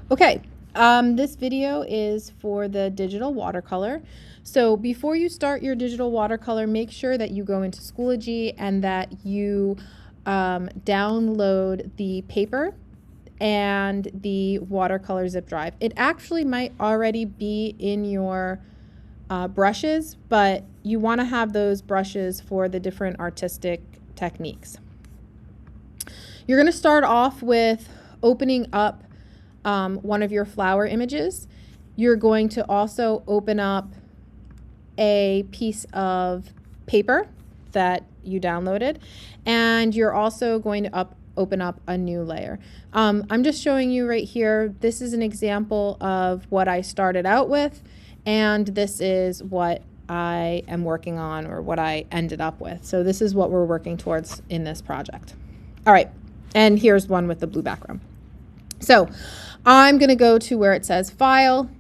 Okay, this video is for the digital watercolor. So before you start your digital watercolor, make sure that you go into Schoology and that you download the paper and the watercolor zip drive. It actually might already be in your brushes, but you want to have those brushes for the different artistic techniques. You're going to start off with opening up one of your flower images. You're going to also open up a piece of paper that you downloaded, and you're also going to open up a new layer. I'm just showing you right here. This is an example of what I started out with, and this is what I am working on, or what I ended up with. So this is what we're working towards in this project. All right, and here's one with the blue background. So I'm going to go to where it says File.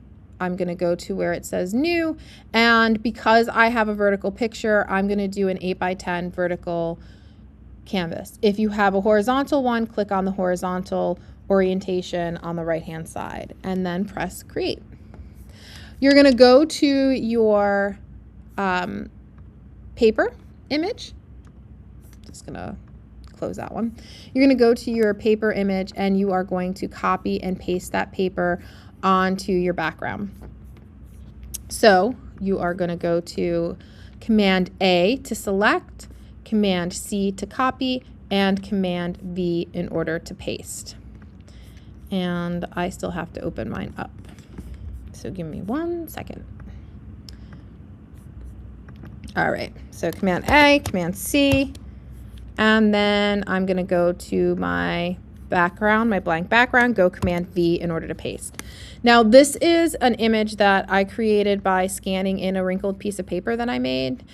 I'm going to go to where it says New. And because I have a vertical picture, I'm going to do an 8x10 vertical canvas. If you have a horizontal one, click on the horizontal orientation on the right-hand side and then press Create. You're going to go to your paper image. Just going to close that one. You're going to go to your paper image and you are going to copy and paste that paper onto your background. So you are going to go to Command A to select, Command C to copy, and Command V in order to paste. And I still have to open mine up. So give me 1 second. All right, so Command A, Command C, and then I'm going to go to my background, my blank background, go Command V in order to paste. Now this is an image that I created by scanning in a wrinkled piece of paper that I made.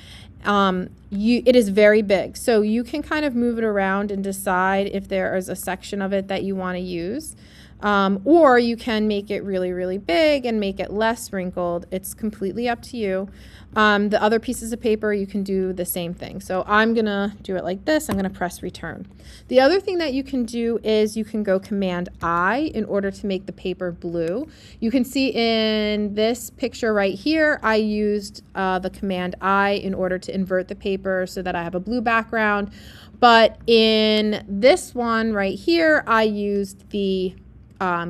It is very big, so you can kind of move it around and decide if there is a section of it that you want to use. Or you can make it really, really big and make it less wrinkled. It's completely up to you. The other pieces of paper, you can do the same thing. So I'm going to do it like this. I'm going to press Return. The other thing that you can do is you can go Command I in order to make the paper blue. You can see in this picture right here, I used the Command I in order to invert the paper so that I have a blue background. But in this one right here, I used the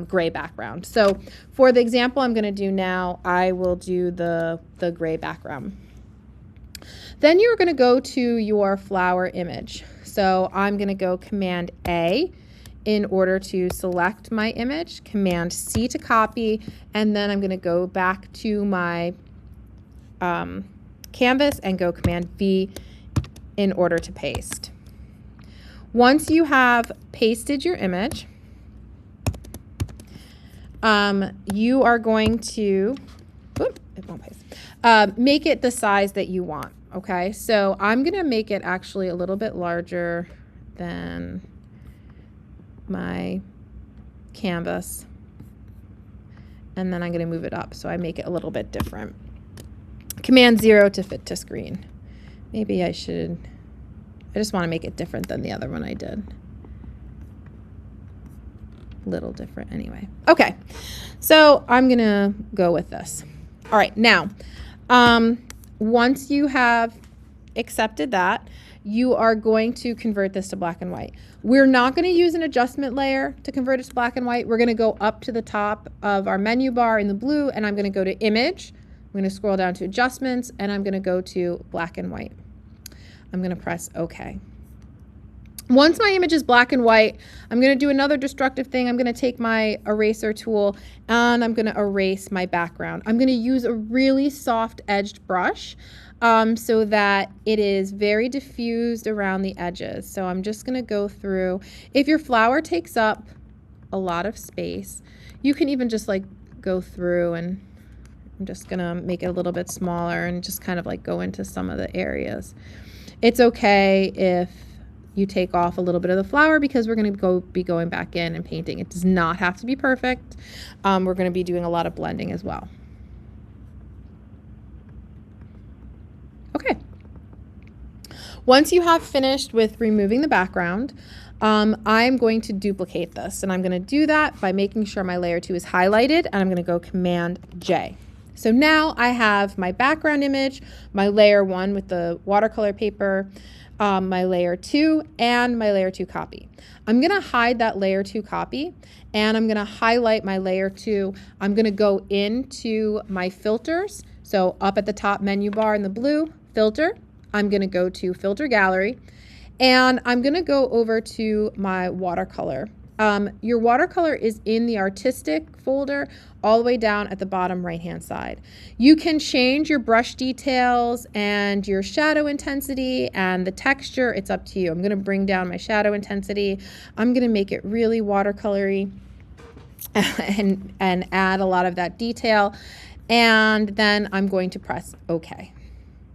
gray background. So for the example I'm going to do now, I will do the gray background. Then you're going to go to your flower image. So I'm going to go Command A in order to select my image, Command C to copy, and then I'm going to go back to my canvas and go Command V in order to paste. Once you have pasted your image, you are going to, it won't paste, make it the size that you want, okay? So I'm going to make it actually a little bit larger than my canvas, and then I'm going to move it up so I make it a little bit different. Command 0 to fit to screen. Maybe I just want to make it different than the other one I did. Little different anyway. Okay, so I'm gonna go with this. All right, now once you have accepted that, you are going to convert this to black and white. We're not going to use an adjustment layer to convert it to black and white. We're going to go up to the top of our menu bar in the blue, and I'm going to go to Image. I'm going to scroll down to Adjustments, and I'm going to go to black and white. I'm going to press OK. Once my image is black and white, I'm going to do another destructive thing. I'm going to take my eraser tool and I'm going to erase my background. I'm going to use a really soft edged brush so that it is very diffused around the edges. So I'm just going to go through. If your flower takes up a lot of space, you can even just like go through, and I'm just going to make it a little bit smaller and just kind of like go into some of the areas. It's okay if you take off a little bit of the flower because we're going to be going back in and painting. It does not have to be perfect. We're going to be doing a lot of blending as well. Okay. Once you have finished with removing the background, I'm going to duplicate this, and I'm going to do that by making sure my layer 2 is highlighted, and I'm going to go Command J. So now I have my background image, my layer 1 with the watercolor paper, my layer 2, and my layer 2 copy. I'm going to hide that layer 2 copy, and I'm going to highlight my layer 2. I'm going to go into my filters. So up at the top menu bar in the blue, filter. I'm going to go to filter gallery, and I'm going to go over to my watercolor. Your watercolor is in the artistic folder all the way down at the bottom right hand side. You can change your brush details and your shadow intensity and the texture. It's up to you. I'm going to bring down my shadow intensity. I'm going to make it really watercolory and add a lot of that detail, and then I'm going to press OK.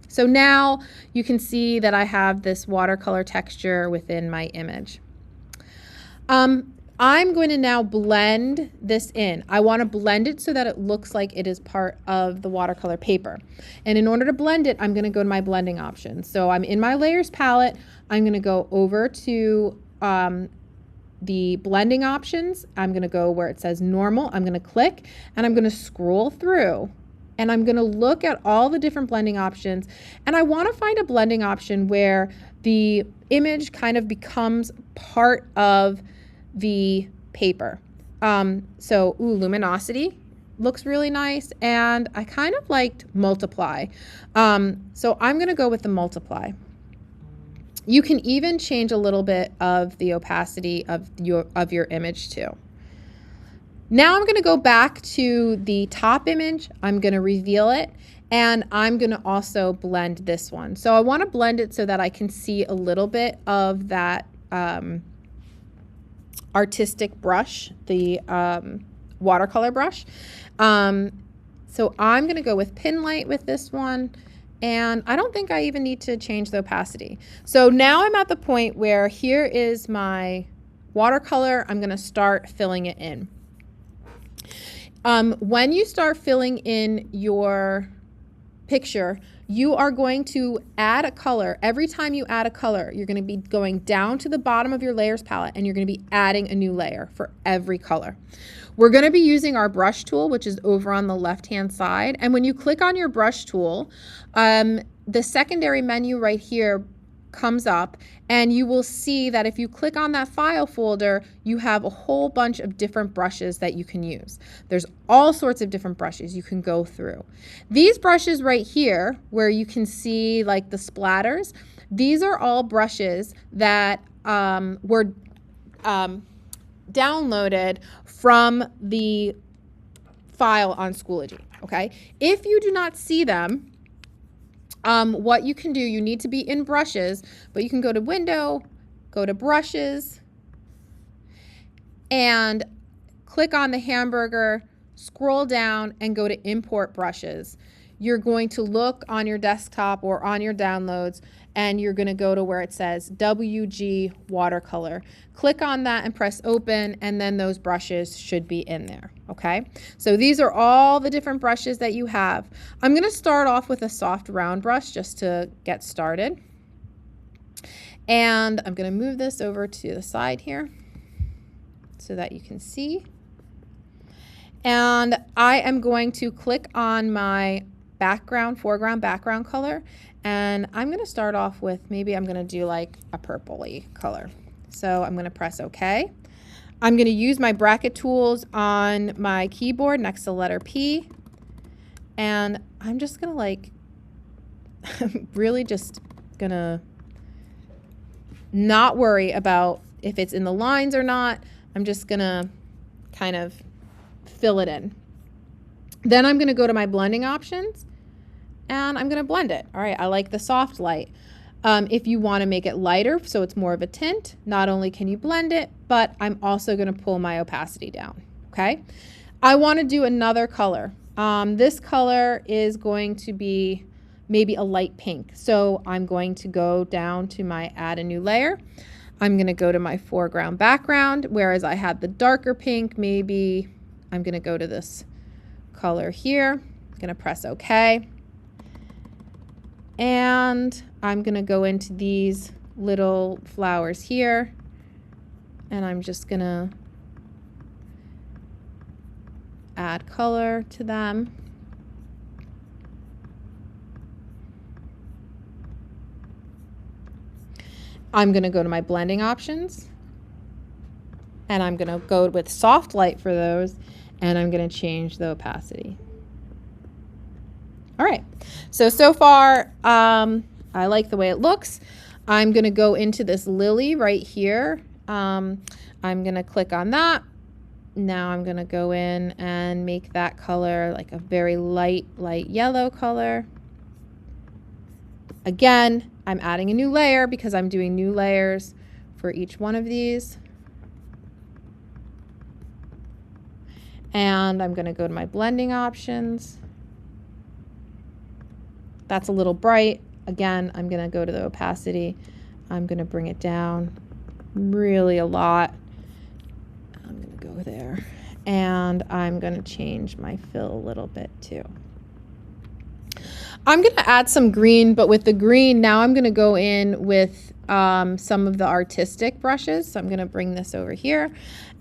So now you can see that I have this watercolor texture within my image. I'm going to now blend this in. I want to blend it so that it looks like it is part of the watercolor paper. And in order to blend it, I'm going to go to my blending options. So I'm in my layers palette. I'm going to go over to the blending options. I'm going to go where it says normal. I'm going to click, and I'm going to scroll through. And I'm going to look at all the different blending options, and I want to find a blending option where the image kind of becomes part of the paper. Luminosity looks really nice, and I kind of liked multiply. So I'm going to go with the multiply. You can even change a little bit of the opacity of your image too. Now I'm going to go back to the top image. I'm going to reveal it, and I'm going to also blend this one. So I want to blend it so that I can see a little bit of that artistic brush, the watercolor brush. So I'm going to go with pin light with this one, and I don't think I even need to change the opacity. So now I'm at the point where here is my watercolor. I'm going to start filling it in. When you start filling in your picture, you are going to add a color. Every time you add a color, you're going to be going down to the bottom of your layers palette, and you're going to be adding a new layer for every color. We're going to be using our brush tool, which is over on the left-hand side. And when you click on your brush tool, the secondary menu right here comes up, and you will see that if you click on that file folder, you have a whole bunch of different brushes that you can use. There's all sorts of different brushes you can go through. These brushes right here, where you can see like the splatters, these are all brushes that were downloaded from the file on Schoology, okay? If you do not see them, what you can do, you need to be in brushes, but you can go to window, go to brushes, and click on the hamburger, scroll down, and go to import brushes. You're going to look on your desktop or on your downloads, and you're going to go to where it says WG Watercolor. Click on that and press open, and then those brushes should be in there. Okay, so these are all the different brushes that you have. I'm going to start off with a soft round brush just to get started. And I'm going to move this over to the side here so that you can see. And I am going to click on my foreground background color, and I'm going to start off with, maybe I'm going to do like a purpley color. So I'm going to press OK. I'm going to use my bracket tools on my keyboard next to the letter P, and I'm just going to like really just going to not worry about if it's in the lines or not. I'm just going to kind of fill it in. Then I'm going to go to my blending options, and I'm going to blend it. All right, I like the soft light. If you want to make it lighter so it's more of a tint, not only can you blend it, but I'm also going to pull my opacity down. Okay, I want to do another color. This color is going to be maybe a light pink. So I'm going to go down to my add a new layer. I'm going to go to my foreground background, whereas I had the darker pink. Maybe I'm going to go to this color here. I'm going to press OK. And I'm going to go into these little flowers here, and I'm just gonna add color to them. I'm gonna go to my blending options, and I'm gonna go with soft light for those, and I'm gonna change the opacity. All right, so far, I like the way it looks. I'm gonna go into this lily right here. I'm gonna click on that. Now I'm gonna go in and make that color like a very light yellow color. Again, I'm adding a new layer because I'm doing new layers for each one of these. And I'm gonna go to my blending options. That's a little bright. Again, I'm gonna go to the opacity. I'm gonna bring it down really a lot. I'm gonna go there. And I'm gonna change my fill a little bit too. I'm gonna add some green, but with the green, now I'm gonna go in with some of the artistic brushes. So I'm gonna bring this over here.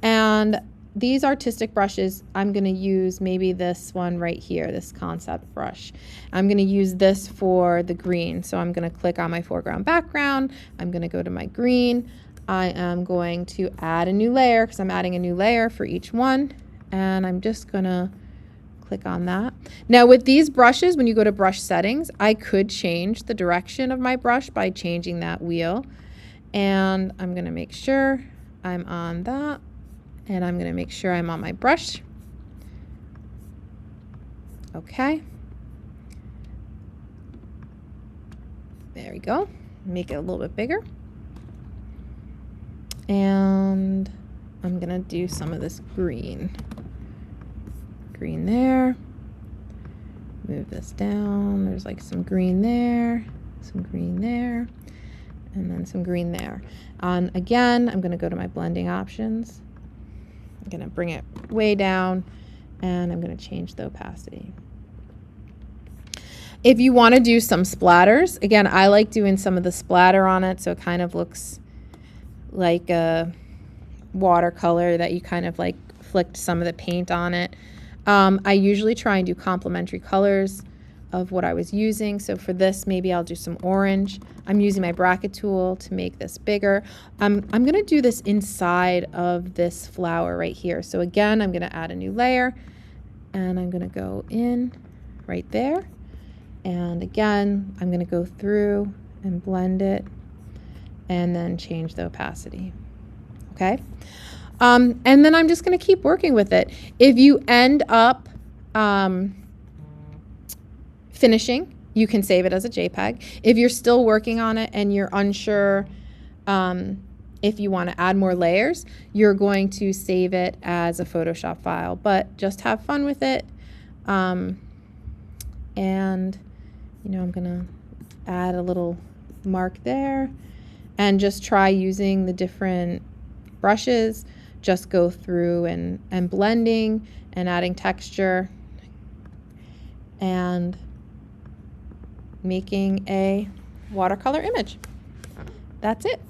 And these artistic brushes, I'm gonna use maybe this one right here, this concept brush. I'm gonna use this for the green. So I'm gonna click on my foreground background. I'm gonna go to my green. I am going to add a new layer because I'm adding a new layer for each one. And I'm just gonna click on that. Now with these brushes, when you go to brush settings, I could change the direction of my brush by changing that wheel. And I'm gonna make sure I'm on that. And I'm gonna make sure I'm on my brush. Okay. There we go. Make it a little bit bigger. And I'm gonna do some of this green. Green there. Move this down. There's like some green there, some green there, and then some green there. And again, I'm gonna go to my blending options. I'm gonna bring it way down, and I'm gonna change the opacity. If you wanna do some splatters, again, I like doing some of the splatter on it, so it kind of looks like a watercolor that you kind of like flicked some of the paint on it. I usually try and do complementary colors of what I was using. So for this, maybe I'll do some orange. I'm using my bracket tool to make this bigger. I'm gonna do this inside of this flower right here. So again, I'm gonna add a new layer, and I'm gonna go in right there. And again, I'm gonna go through and blend it and then change the opacity, okay? And then I'm just gonna keep working with it. If you end up finishing, you can save it as a JPEG. If you're still working on it and you're unsure if you wanna add more layers, you're going to save it as a Photoshop file, but just have fun with it. And you know, I'm gonna add a little mark there and just try using the different brushes. Just go through and blending and adding texture and making a watercolor image. That's it.